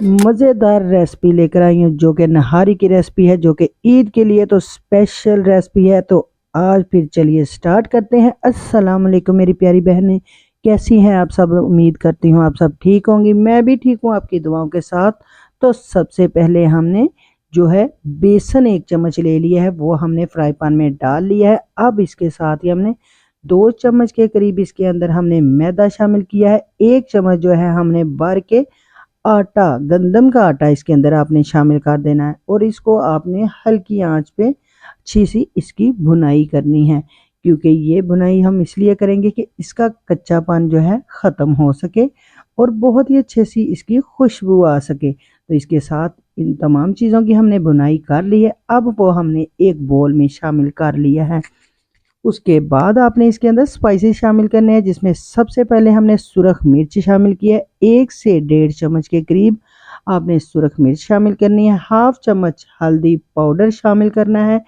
मज़ेदार रेसिपी लेकर आई हूँ जो कि नहारी की रेसिपी है, जो कि ईद के लिए तो स्पेशल रेसिपी है। तो आज फिर चलिए स्टार्ट करते हैं। अस्सलाम वालेकुम मेरी प्यारी बहनें, कैसी हैं आप सब? उम्मीद करती हूँ आप सब ठीक होंगी। मैं भी ठीक हूँ आपकी दुआओं के साथ। तो सबसे पहले हमने जो है बेसन 1 चम्मच ले लिया है, वो हमने फ्राई पैन में डाल लिया है। अब इसके साथ ही हमने 2 चम्मच के करीब इसके अंदर हमने मैदा शामिल किया है। 1 चम्मच जो है हमने भर के आटा, गंदम का आटा इसके अंदर आपने शामिल कर देना है और इसको आपने हल्की आंच पे अच्छी सी इसकी भुनाई करनी है, क्योंकि ये भुनाई हम इसलिए करेंगे कि इसका कच्चापन जो है ख़त्म हो सके और बहुत ही अच्छे सी इसकी खुशबू आ सके। तो इसके साथ इन तमाम चीज़ों की हमने भुनाई कर ली है। अब वो हमने एक बोल में शामिल कर लिया है। उसके बाद आपने इसके अंदर स्पाइसेस शामिल करने हैं, जिसमें सबसे पहले हमने सुरख मिर्च शामिल किया है। 1 से 1.5 चम्मच के करीब आपने सुरख मिर्च शामिल करनी है। हाफ चम्मच हल्दी पाउडर शामिल करना है।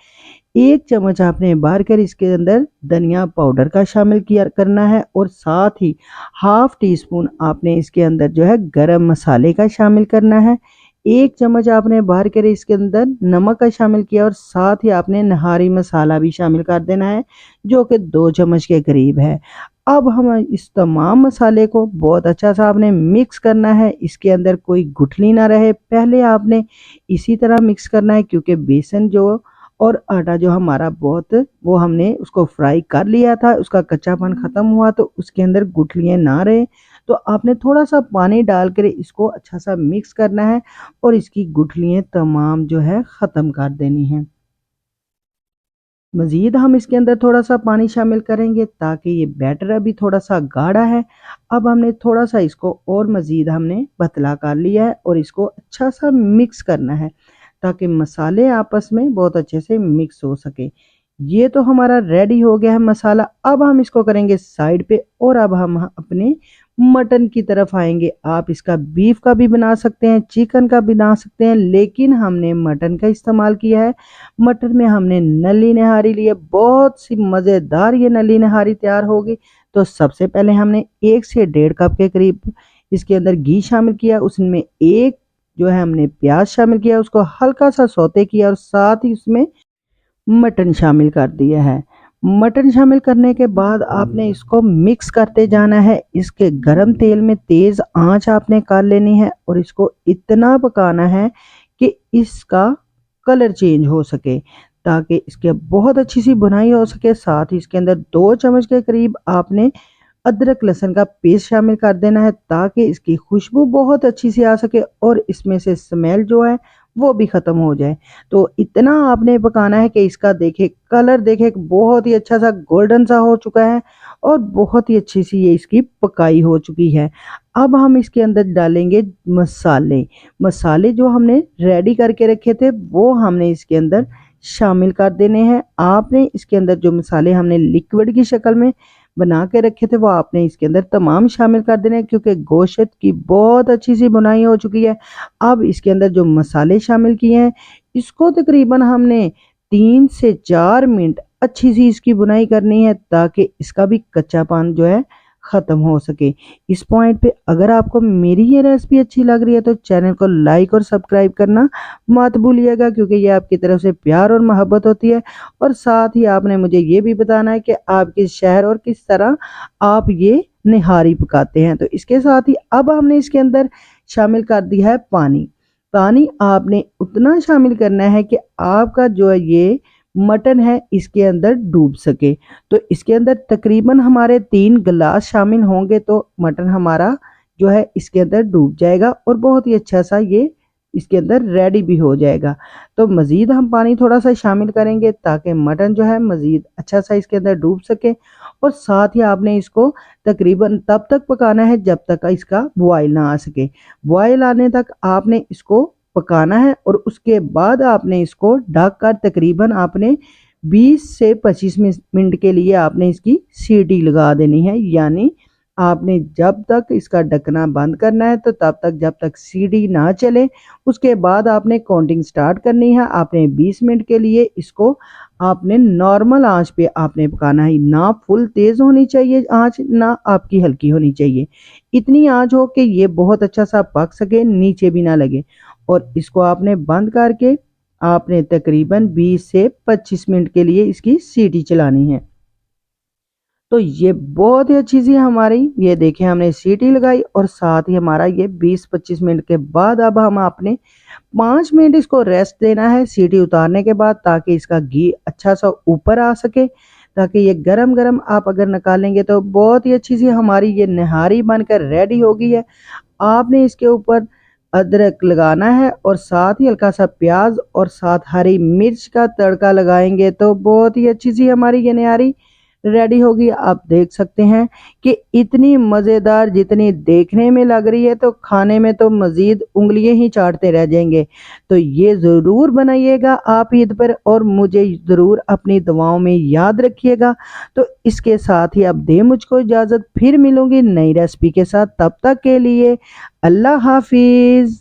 1 चम्मच आपने भर कर इसके अंदर धनिया पाउडर का शामिल किया करना है और साथ ही हाफ टी स्पून आपने इसके अंदर जो है गरम मसाले का शामिल करना है। 1 चम्मच आपने भर कर इसके अंदर नमक का शामिल किया और साथ ही आपने नहारी मसाला भी शामिल कर देना है, जो कि 2 चम्मच के करीब है। अब हम इस तमाम मसाले को बहुत अच्छा सा आपने मिक्स करना है, इसके अंदर कोई गुठली ना रहे। पहले आपने इसी तरह मिक्स करना है, क्योंकि बेसन जो और आटा जो हमारा बहुत वो हमने उसको फ्राई कर लिया था, उसका कच्चापन ख़त्म हुआ तो उसके अंदर गुठलियाँ ना रहे। तो आपने थोड़ा सा पानी डाल कर इसको अच्छा सा मिक्स करना है और इसकी गुठलियाँ तमाम जो है ख़त्म कर देनी है। मज़ीद हम इसके अंदर थोड़ा सा पानी शामिल करेंगे, ताकि ये बैटर अभी थोड़ा सा गाढ़ा है। अब हमने थोड़ा सा इसको और मज़ीद हमने पतला कर लिया है और इसको अच्छा सा मिक्स करना है, ताकि मसाले आपस में बहुत अच्छे से मिक्स हो सके। ये तो हमारा रेडी हो गया है मसाला। अब हम इसको करेंगे साइड पे और अब हम अपने मटन की तरफ आएंगे। आप इसका बीफ का भी बना सकते हैं, चिकन का भी बना सकते हैं, लेकिन हमने मटन का इस्तेमाल किया है। मटन में हमने नली नहारी ली है, बहुत सी मज़ेदार ये नली नहारी तैयार होगी। तो सबसे पहले हमने 1 से 1.5 कप के करीब इसके अंदर घी शामिल किया। उसमें एक जो है हमने प्याज शामिल किया, उसको हल्का सा सौते किया और साथ ही उसमें मटन शामिल कर दिया है। मटन शामिल करने के बाद आपने इसको मिक्स करते जाना है। इसके गरम तेल में तेज़ आंच आपने कर लेनी है और इसको इतना पकाना है कि इसका कलर चेंज हो सके, ताकि इसके बहुत अच्छी सी बुनाई हो सके। साथ ही इसके अंदर 2 चम्मच के करीब आपने अदरक लहसुन का पेस्ट शामिल कर देना है, ताकि इसकी खुशबू बहुत अच्छी सी आ सके और इसमें से स्मेल जो है वो भी ख़त्म हो जाए। तो इतना आपने पकाना है कि इसका देखे कलर देखे बहुत ही अच्छा सा गोल्डन सा हो चुका है और बहुत ही अच्छी सी ये इसकी पकाई हो चुकी है। अब हम इसके अंदर डालेंगे मसाले। मसाले जो हमने रेडी करके रखे थे वो हमने इसके अंदर शामिल कर देने हैं। आपने इसके अंदर जो मसाले हमने लिक्विड की शक्ल में बना के रखे थे वो आपने इसके अंदर तमाम शामिल कर देने हैं, क्योंकि गोश्त की बहुत अच्छी सी बुनाई हो चुकी है। अब इसके अंदर जो मसाले शामिल किए हैं, इसको तकरीबन हमने 3 से 4 मिनट अच्छी सी इसकी बुनाई करनी है, ताकि इसका भी कच्चापन जो है ख़त्म हो सके। इस पॉइंट पे अगर आपको मेरी ये रेसिपी अच्छी लग रही है तो चैनल को लाइक और सब्सक्राइब करना मत भूलिएगा, क्योंकि ये आपकी तरफ से प्यार और मोहब्बत होती है। और साथ ही आपने मुझे ये भी बताना है कि आप किस शहर और किस तरह आप ये निहारी पकाते हैं। तो इसके साथ ही अब हमने इसके अंदर शामिल कर दिया है पानी। पानी आपने उतना शामिल करना है कि आपका जो है ये मटन है इसके अंदर डूब सके। तो इसके अंदर तकरीबन हमारे 3 गिलास शामिल होंगे तो मटन हमारा जो है इसके अंदर डूब जाएगा और बहुत ही अच्छा सा ये इसके अंदर रेडी भी हो जाएगा। तो मज़ीद हम पानी थोड़ा सा शामिल करेंगे, ताकि मटन जो है मज़ीद अच्छा सा इसके अंदर डूब सके। और साथ ही आपने इसको तकरीबन तब तक पकाना है जब तक इसका बॉयल ना आ सके। बॉयल आने तक आपने इसको पकाना है और उसके बाद आपने इसको ढक कर तकरीबन आपने 20 से 25 मिनट के लिए आपने इसकी सीटी लगा देनी है, यानी आपने जब तक इसका ढकना बंद करना है तो तब तक जब तक सीटी ना चले, उसके बाद आपने काउंटिंग स्टार्ट करनी है। आपने 20 मिनट के लिए इसको आपने नॉर्मल आंच पे आपने पकाना है, ना फुल तेज़ होनी चाहिए आंच, ना आपकी हल्की होनी चाहिए। इतनी आंच हो कि ये बहुत अच्छा सा पक सके, नीचे भी ना लगे। और इसको आपने बंद करके आपने तकरीबन 20 से 25 मिनट के लिए इसकी सीटी चलानी है। तो ये बहुत ही अच्छी सी हमारी ये देखें हमने सीटी लगाई और साथ ही हमारा ये 20-25 मिनट के बाद अब हम आपने 5 मिनट इसको रेस्ट देना है सीटी उतारने के बाद, ताकि इसका घी अच्छा सा ऊपर आ सके, ताकि ये गरम गरम आप अगर निकालेंगे तो बहुत ही अच्छी सी हमारी ये निहारी बनकर रेडी होगी है। आपने इसके ऊपर अदरक लगाना है और साथ ही हल्का सा प्याज और साथ हरी मिर्च का तड़का लगाएंगे तो बहुत ही अच्छी सी हमारी ये निहारी रेडी होगी। आप देख सकते हैं कि इतनी मज़ेदार, जितनी देखने में लग रही है तो खाने में तो मज़ीद उंगलियां ही चाटते रह जाएंगे। तो ये ज़रूर बनाइएगा आप ईद पर और मुझे ज़रूर अपनी दुआओं में याद रखिएगा। तो इसके साथ ही अब दे मुझको इजाज़त, फिर मिलूंगी नई रेसिपी के साथ। तब तक के लिए अल्लाह हाफिज़।